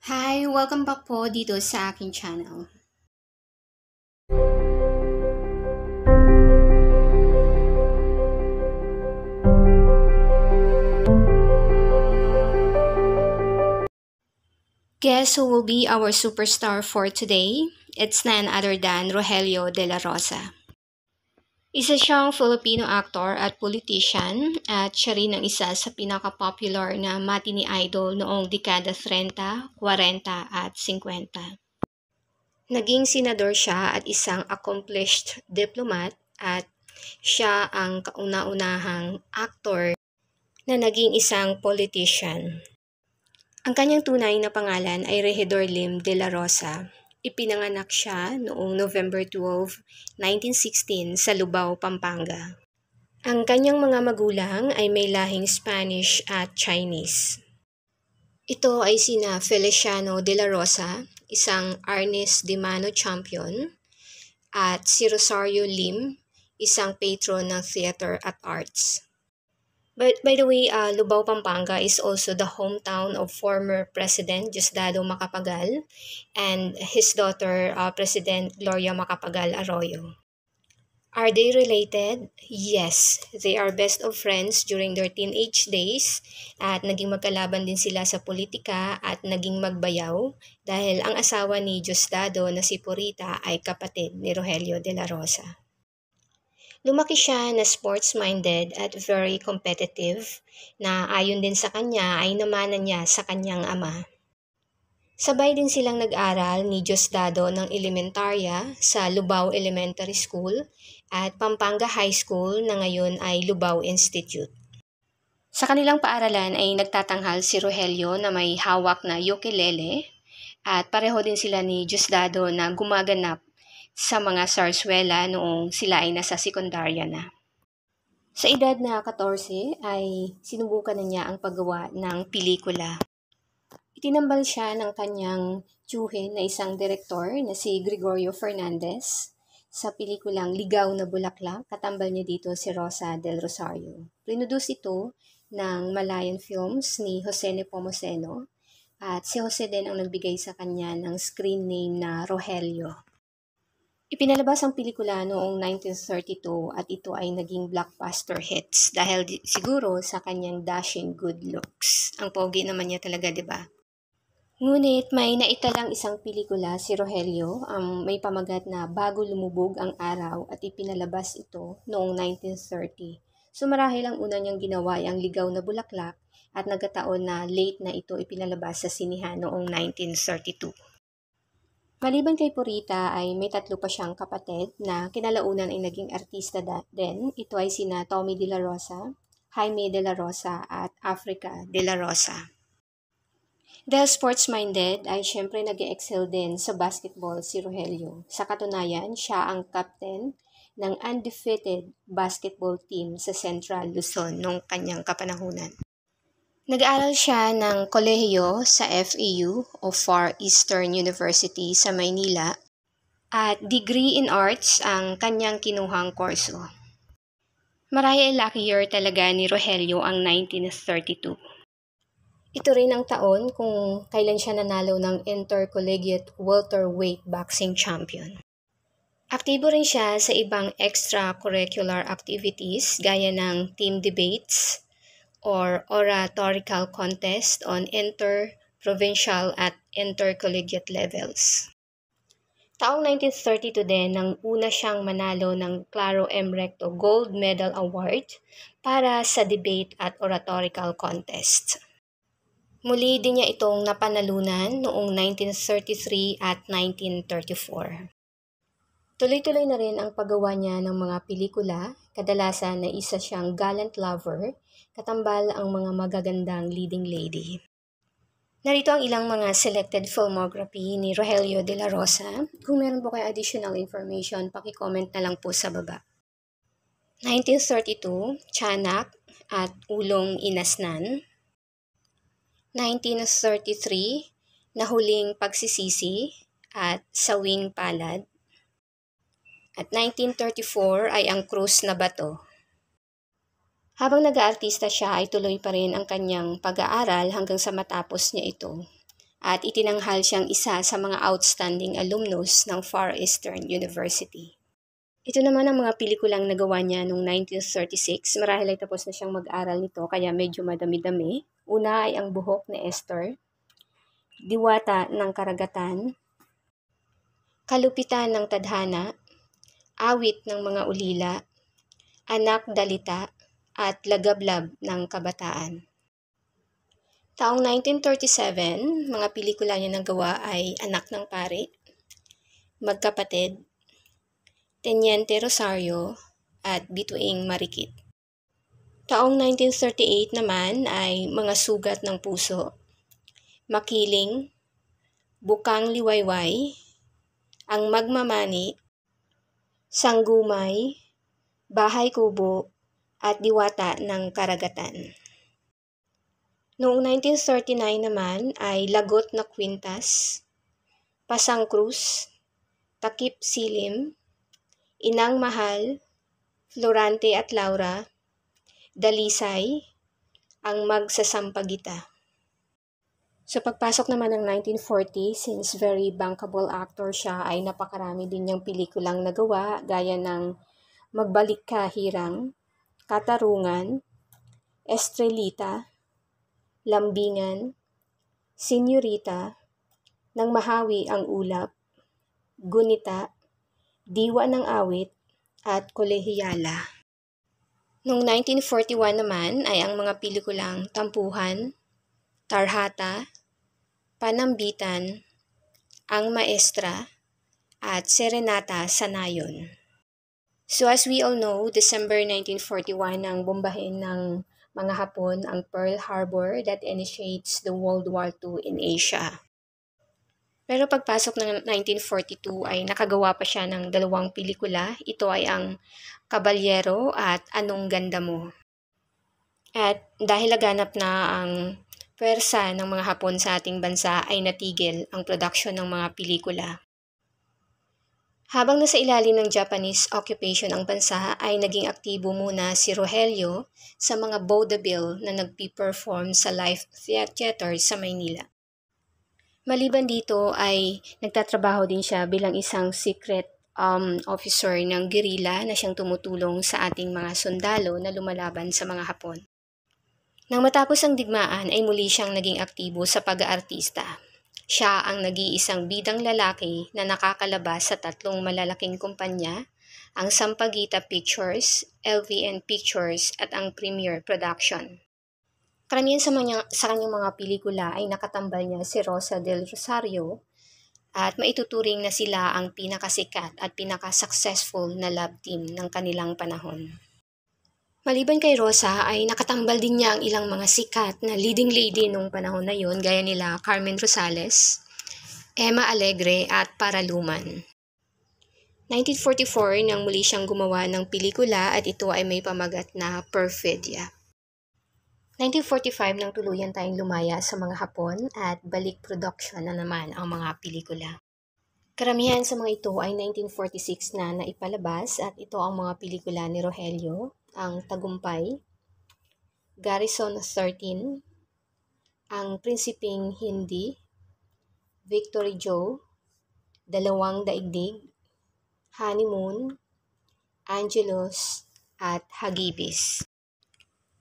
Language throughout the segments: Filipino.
Hi! Welcome back po dito sa aking channel. Guess who will be our superstar for today? It's none other than Rogelio De La Rosa. Isa siyang Filipino actor at politician at siya rin ang isa sa pinaka-popular na matinee idol noong dekada 30, 40 at 50. Naging senador siya at isang accomplished diplomat at siya ang kauna-unahang actor na naging isang politician. Ang kanyang tunay na pangalan ay Regidor Lim De La Rosa. Ipinanganak siya noong November 12, 1916 sa Lubao, Pampanga. Ang kanyang mga magulang ay may lahing Spanish at Chinese. Ito ay sina Feliciano De La Rosa, isang Arnis de Mano champion, at si Rosario Lim, isang patron ng theater at arts. But by the way, Lubao, Pampanga is also the hometown of former President Diosdado Macapagal and his daughter, President Gloria Macapagal Arroyo. Are they related? Yes, they are best of friends during their teenage days at naging magkalaban din sila sa politika at naging magbayaw dahil ang asawa ni Diosdado na si Purita ay kapatid ni Rogelio De La Rosa. Lumaki siya na sports-minded at very competitive na ayon din sa kanya ay namana niya sa kanyang ama. Sabay din silang nag-aral ni Diosdado ng elementarya sa Lubao Elementary School at Pampanga High School na ngayon ay Lubao Institute. Sa kanilang paaralan ay nagtatanghal si Rogelio na may hawak na ukulele at pareho din sila ni Diosdado na gumaganap sa mga sarswela noong sila ay nasa sekundarya na. Sa edad na 14 ay sinubukan na niya ang paggawa ng pelikula. Itinambal siya ng kanyang tiyuhin na isang direktor na si Gregorio Fernandez sa pelikulang Ligaw na Bulaklak. Katambal niya dito si Rosa del Rosario. Produce ito ng Malayan Films ni Jose Nepomuceno at si Jose din ang nagbigay sa kanya ng screen name na Rogelio. Ipinalabas ang pelikula noong 1932 at ito ay naging blockbuster hits dahil siguro sa kanyang dashing good looks. Ang pogi naman niya talaga, di ba? Ngunit may naitalang isang pelikula si Rogelio ang may pamagat na Bago Lumubog ang Araw at ipinalabas ito noong 1930. So marahil ang una niyang ginawa ay ang Ligaw na Bulaklak at nagkataon na late na ito ipinalabas sa sinihan noong 1932. Maliban kay Purita ay may tatlo pa siyang kapatid na kinalaunan ay naging artista din. Ito ay sina Tommy De La Rosa, Jaime De La Rosa at Africa De La Rosa. Dahil sports-minded ay syempre nag-excel din sa basketball si Rogelio. Sa katunayan, siya ang captain ng undefeated basketball team sa Central Luzon noong kanyang kapanahunan. Nag-aaral siya ng kolehiyo sa FEU o Far Eastern University sa Maynila at degree in arts ang kanyang kinuhang kurso. Marahil lucky year talaga ni Rogelio ang 1932. Ito rin ang taon kung kailan siya nanalo ng Intercollegiate Welterweight Boxing Champion. Aktibo rin siya sa ibang extracurricular activities gaya ng team debates or oratorical contest on inter-provincial at intercollegiate levels. Taong 1932 din nang una siyang manalo ng Claro M. Recto Gold Medal Award para sa debate at oratorical contest. Muli din niya itong napanalunan noong 1933 at 1934. Tuloy-tuloy na rin ang paggawa niya ng mga pelikula, kadalasan na isa siyang gallant lover, katambal ang mga magagandang leading lady. Narito ang ilang mga selected filmography ni Rogelio De La Rosa. Kung meron po kayo additional information, paki-comment na lang po sa baba. 1932, Tiyanak at Ulong Inasnan. 1933, Nahuling Pagsisisi at Sawing Palad. At 1934 ay Ang Krus na Bato. Habang nag-aartista siya ay tuloy pa rin ang kanyang pag-aaral hanggang sa matapos niya ito. at itinanghal siyang isa sa mga outstanding alumnus ng Far Eastern University. Ito naman ang mga pelikulang nagawa niya noong 1936. Marahil ay tapos na siyang mag-aral nito kaya medyo madami-dami. Una ay Ang Buhok ni Esther, Diwata ng Karagatan, Kalupitan ng Tadhana, Awit ng Mga Ulila, Anak Dalita, at Lagablab ng Kabataan. Taong 1937, mga pelikula niya nagawa ay Anak ng Pari, Magkapatid, Teniente Rosario, at Bituing Marikit. Taong 1938 naman ay Mga Sugat ng Puso, Makiling, Bukang Liwayway, Ang Magmamani, Sanggumay, Bahay Kubo, at Diwata ng Karagatan. Noong 1939 naman ay Lagot na Kwintas, Pasang Cruz, Takip Silim, Inang Mahal, Florante at Laura, Dalisay, Ang Magsasampagita. Sa pagpasok naman ng 1940, since very bankable actor siya, ay napakarami din niyang pelikulang nagawa gaya ng Magbalik Ka Hirang, Katarungan, Estrelita, Lambingan, Senyorita, Nang Mahawi ang Ulap, Gunita, Diwa ng Awit, at Kolehiyala. Noong 1941 naman ay ang mga pelikulang Tampuhan, Tarhata, Panambitan, Ang Maestra, at Serenata sa Nayon. So as we all know, December 1941 ang bombahin ng mga Hapon ang Pearl Harbor that initiates the World War II in Asia. Pero pagpasok ng 1942 ay nakagawa pa siya ng 2 pelikula. Ito ay ang Kabalyero at Anong Ganda Mo. At dahil laganap na ang pwersa ng mga Hapon sa ating bansa ay natigil ang production ng mga pelikula. Habang nasa ilalim ng Japanese occupation ang bansa ay naging aktibo muna si Rogelio sa mga vaudeville na nagpi-perform sa live theater sa Maynila. Maliban dito ay nagtatrabaho din siya bilang isang secret officer ng guerrilla na siyang tumutulong sa ating mga sundalo na lumalaban sa mga Hapon. Nang matapos ang digmaan ay muli siyang naging aktibo sa pag-aartista. Siya ang nag-iisang bidang lalaki na nakakalabas sa 3 malalaking kumpanya, ang Sampaguita Pictures, LVN Pictures at ang Premier Production. Karamihan sa kanyang mga pelikula ay nakatambal niya si Rosa del Rosario at maituturing na sila ang pinakasikat at pinaka-successful na love team ng kanilang panahon. Maliban kay Rosa ay nakatambal din niya ang ilang mga sikat na leading lady nung panahon na yon gaya nila Carmen Rosales, Emma Alegre at Paraluman. 1944 nang muli siyang gumawa ng pelikula at ito ay may pamagat na Perfidia. 1945 nang tuluyan tayong lumaya sa mga Hapon at balik production na naman ang mga pelikula. Karamihan sa mga ito ay 1946 na naipalabas at ito ang mga pelikula ni Rogelio, ang Tagumpay, Garrison 13, Ang Prinsipeng Hindi, Victory Joe, Dalawang Daigdig, Honeymoon, Angelos, at Hagibis.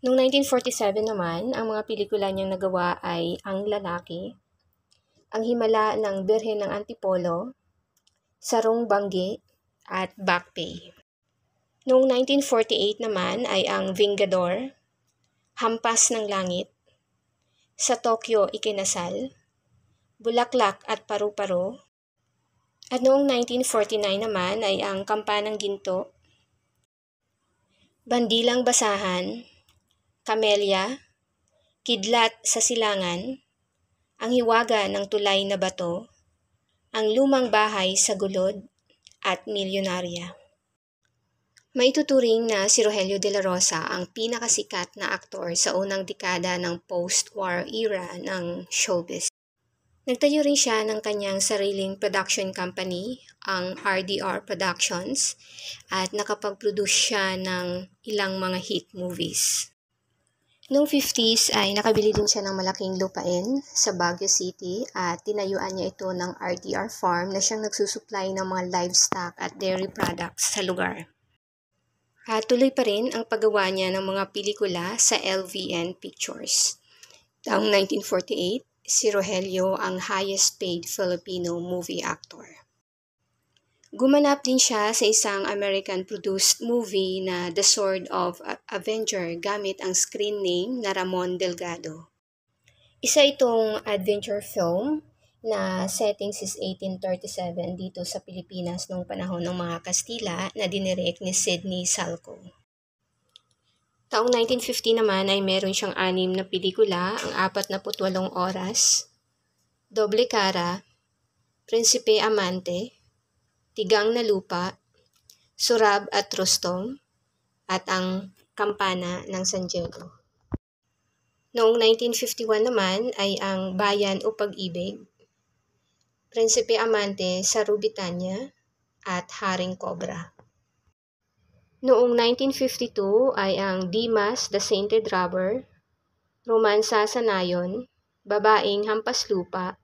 Noong 1947 naman, ang mga pelikula niyang nagawa ay Ang Lalaki, Ang Himala ng Birhen ng Antipolo, Sarong Banggi, at Backpay. Noong 1948 naman ay ang Vingador, Hampas ng Langit, Sa Tokyo Ikinasal, Bulaklak at Paru-Paro, at noong 1949 naman ay ang Kampanang Ginto, Bandilang Basahan, Camellia, Kidlat sa Silangan, Ang Hiwaga ng Tulay na Bato, Ang Lumang Bahay sa Gulod, at Milyonarya. Maituturing na si Rogelio de la Rosa ang pinakasikat na aktor sa unang dekada ng post-war era ng showbiz. Nagtayo rin siya ng kanyang sariling production company, ang RDR Productions, at nakapag-produce siya ng ilang mga hit movies. Noong 50s ay nakabili din siya ng malaking lupain sa Baguio City at tinayuan niya ito ng RTR farm na siyang nagsusupply ng mga livestock at dairy products sa lugar. At tuloy pa rin ang paggawa niya ng mga pelikula sa LVN Pictures. Taong 1948, si Rogelio ang highest paid Filipino movie actor. Gumanap din siya sa isang American-produced movie na The Sword of Avenger gamit ang screen name na Ramon Delgado. Isa itong adventure film na settings is 1837 dito sa Pilipinas noong panahon ng mga Kastila na dinirect ni Sidney Salco. Taong 1950 naman ay meron siyang 6 na pelikula, ang 48 oras, Doble Cara, Prinsipe Amante, Tigang na Lupa, Surab at Rostom, at ang Kampana ng San Diego. Noong 1951 naman ay ang Bayan o Pag-ibig, Prinsipe Amante sa Rubitania, at Haring Cobra. Noong 1952 ay ang Dimas the Sainted Robber, Romansa sa Nayon, Babaeng Hampas Lupa,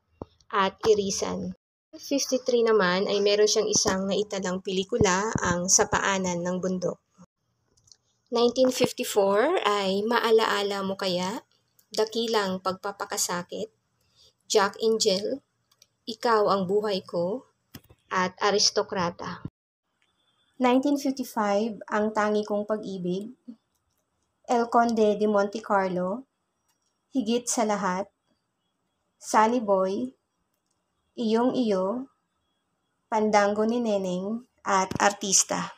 at Irisan. 1953 naman ay meron siyang isang naitalang pelikula, ang Sa Paanan ng Bundok. 1954 ay Maalaala Mo Kaya, Dakilang Pagpapakasakit, Jack Angel, Ikaw ang Buhay Ko, at Aristokrata. 1955 Ang Tangi Kong Pag-ibig, El Conde de Monte Carlo, Higit sa Lahat, Sunny Boy, Iyong Iyo, Pandango ni Neneng, at Artista.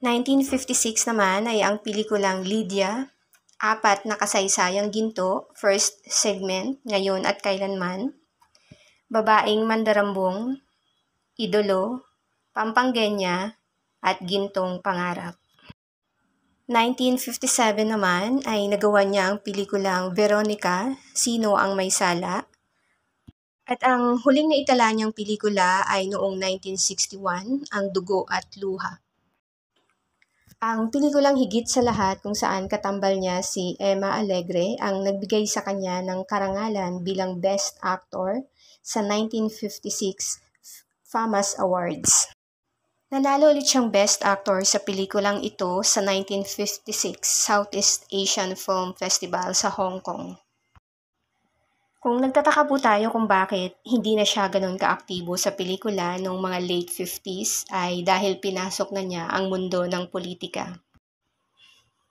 1956 naman ay ang pelikulang Lydia, 4 na kasaysayang ginto, first segment, Ngayon at Kailanman, Babaeng Mandarambong, Idolo, Pampangenya, at Gintong Pangarap. 1957 naman ay nagawa niya ang pelikulang Veronica, Sino ang May Sala? At ang huling naitala niyang pelikula ay noong 1961, Ang Dugo at Luha. Ang pelikulang Higit sa Lahat kung saan katambal niya si Emma Alegre ang nagbigay sa kanya ng karangalan bilang Best Actor sa 1956 FAMAS Awards. Nanalo ulit siyang Best Actor sa pelikulang ito sa 1956 Southeast Asian Film Festival sa Hong Kong. Kung nagtataka po tayo kung bakit hindi na siya ganun kaaktibo sa pelikula noong mga late 50s ay dahil pinasok na niya ang mundo ng politika.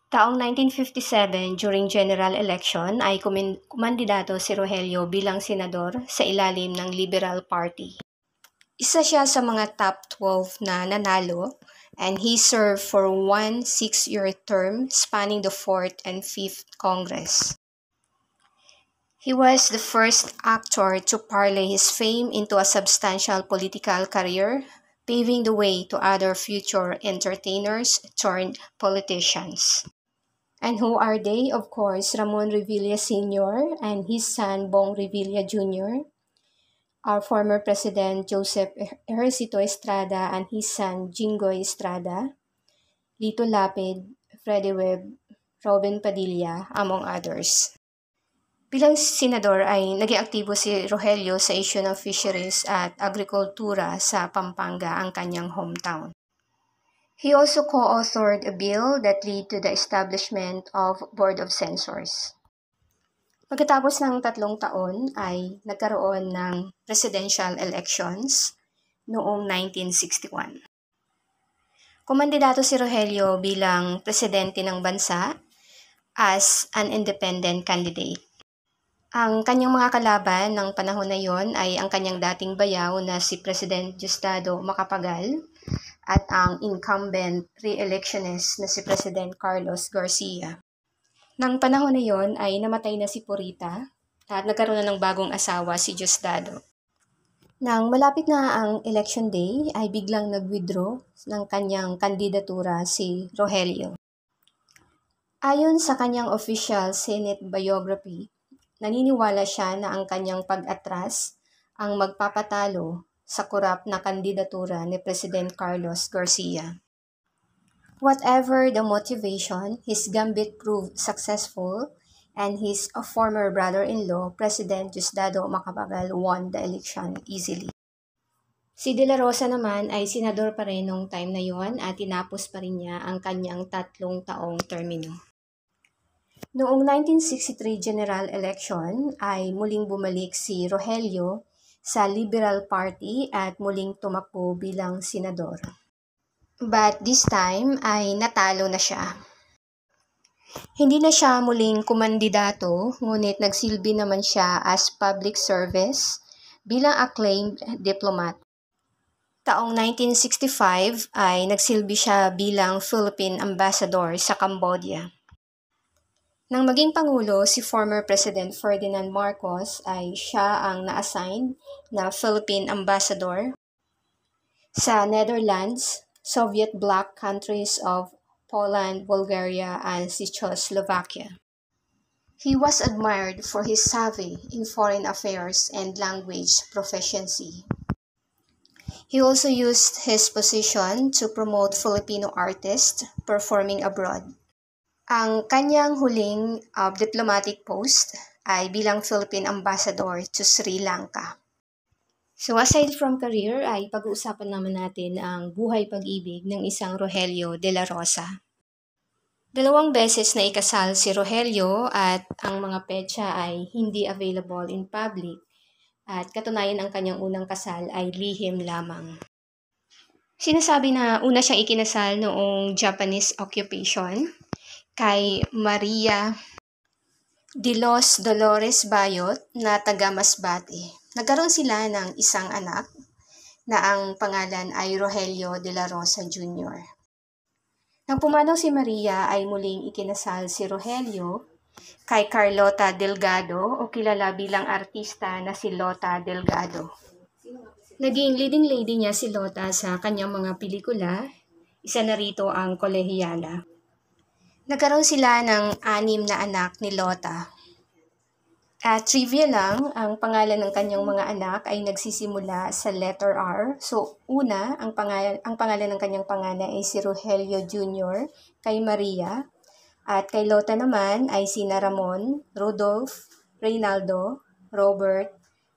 Taong 1957, during general election, ay kumandidato si Rogelio bilang senador sa ilalim ng Liberal Party. Isa siya sa mga top 12 na nanalo and he served for 1 6-year term spanning the 4th and 5th Congress. He was the first actor to parlay his fame into a substantial political career, paving the way to other future entertainers turned politicians. And who are they? Of course, Ramon Revilla Sr. and his son Bong Revilla Jr., our former President Joseph Ejercito Estrada and his son Jinggoy Estrada, Lito Lapid, Freddie Webb, Robin Padilla, among others. Bilang senador ay naging aktibo si Rogelio sa issue ng fisheries at agrikultura sa Pampanga, ang kanyang hometown. He also co-authored a bill that led to the establishment of Board of Censors. Pagkatapos ng 3 taon ay nagkaroon ng presidential elections noong 1961. Kumandidato si Rogelio bilang presidente ng bansa as an independent candidate. Ang kanyang mga kalaban ng panahon na yon ay ang kanyang dating bayaw na si President Diosdado Macapagal at ang incumbent re-electionist na si President Carlos Garcia. Nang panahon na yon ay namatay na si Purita at nagkaroon na ng bagong asawa si Diosdado. Nang malapit na ang election day ay biglang nag-withdraw ng kanyang kandidatura si Rogelio. Ayon sa kanyang official Senate biography, naniniwala siya na ang kanyang pag-atras ang magpapatalo sa korap na kandidatura ni President Carlos Garcia. Whatever the motivation, his gambit proved successful and his former brother-in-law, President Diosdado Macapagal, won the election easily. Si De La Rosa naman ay senador pa rin noong time na yon at tinapos pa rin niya ang kanyang 3 taong termino. Noong 1963 general election ay muling bumalik si Rogelio sa Liberal Party at muling tumakbo bilang senador. But this time ay natalo na siya. Hindi na siya muling kumandidato, ngunit nagsilbi naman siya as public service bilang acclaimed diplomat. Taong 1965 ay nagsilbi siya bilang Philippine Ambassador sa Cambodia. Nang maging Pangulo, si former President Ferdinand Marcos ay siya ang na-assign na Philippine Ambassador sa Netherlands, Soviet bloc countries of Poland, Bulgaria, and Czechoslovakia. He was admired for his savvy in foreign affairs and language proficiency. He also used his position to promote Filipino artists performing abroad. Ang kanyang huling diplomatic post ay bilang Philippine Ambassador to Sri Lanka. So aside from career ay pag-uusapan naman natin ang buhay pag-ibig ng isang Rogelio de la Rosa. 2 beses na ikasal si Rogelio at ang mga petsa ay hindi available in public at katunayan ang kanyang unang kasal ay lihim lamang. Sinasabi na una siyang ikinasal noong Japanese occupation kay Maria de los Dolores Bayot na taga Masbate. Nagkaroon sila ng isang anak na ang pangalan ay Rogelio de la Rosa Jr. Nang pumanaw si Maria ay muling ikinasal si Rogelio kay Carlota Delgado o kilala bilang artista na si Lota Delgado. Naging leading lady niya si Lota sa kanyang mga pelikula, isa na rito ang Kolehiyala. Nagkaroon sila ng 6 na anak ni Lota. At trivia lang, ang pangalan ng kanyang mga anak ay nagsisimula sa letter R. So, una, ang pangalan ng kanyang panganay ay si Rogelio Jr., kay Maria. At kay Lota naman ay sina Ramon, Rodolph, Reynaldo, Robert,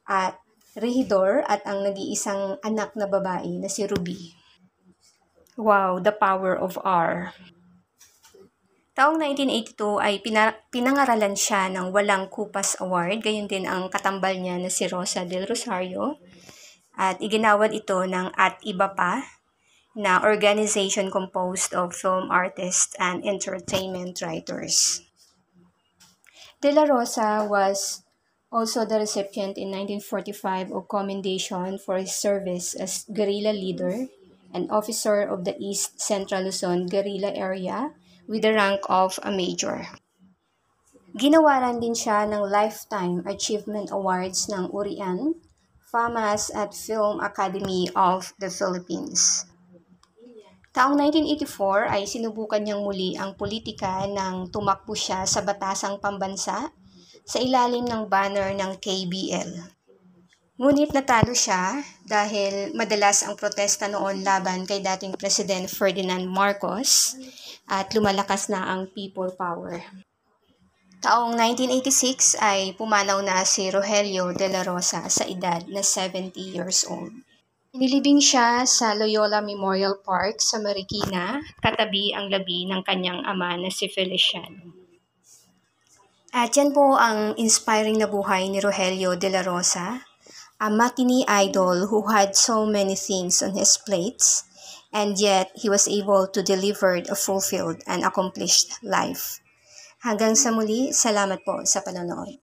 at Regidor, at ang nag-iisang anak na babae na si Ruby. Wow, the power of R. Taong 1982 ay pinangaralan siya ng Walang Kupas Award, gayon din ang katambal niya na si Rosa del Rosario, at iginawad ito ng At Iba Pa, na organization composed of film artists and entertainment writers. De la Rosa was also the recipient in 1945 of commendation for his service as guerrilla leader and officer of the East Central Luzon guerrilla area with the rank of a major. Ginawaran din siya ng Lifetime Achievement Awards ng Urian, FAMAS at Film Academy of the Philippines. Taong 1984 ay sinubukan niyang muli ang politika nang tumakbo siya sa batasang pambansa sa ilalim ng banner ng KBL. Ngunit natalo siya dahil madalas ang protesta noon laban kay dating President Ferdinand Marcos at lumalakas na ang people power. Taong 1986 ay pumanaw na si Rogelio de la Rosa sa edad na 70 years old. Inilibing siya sa Loyola Memorial Park sa Marikina, katabi ang labi ng kanyang ama na si Feliciano. At yan po ang inspiring na buhay ni Rogelio de la Rosa, a matinee idol who had so many things on his plates, and yet he was able to deliver a fulfilled and accomplished life. Hanggang sa muli, salamat po sa panonood.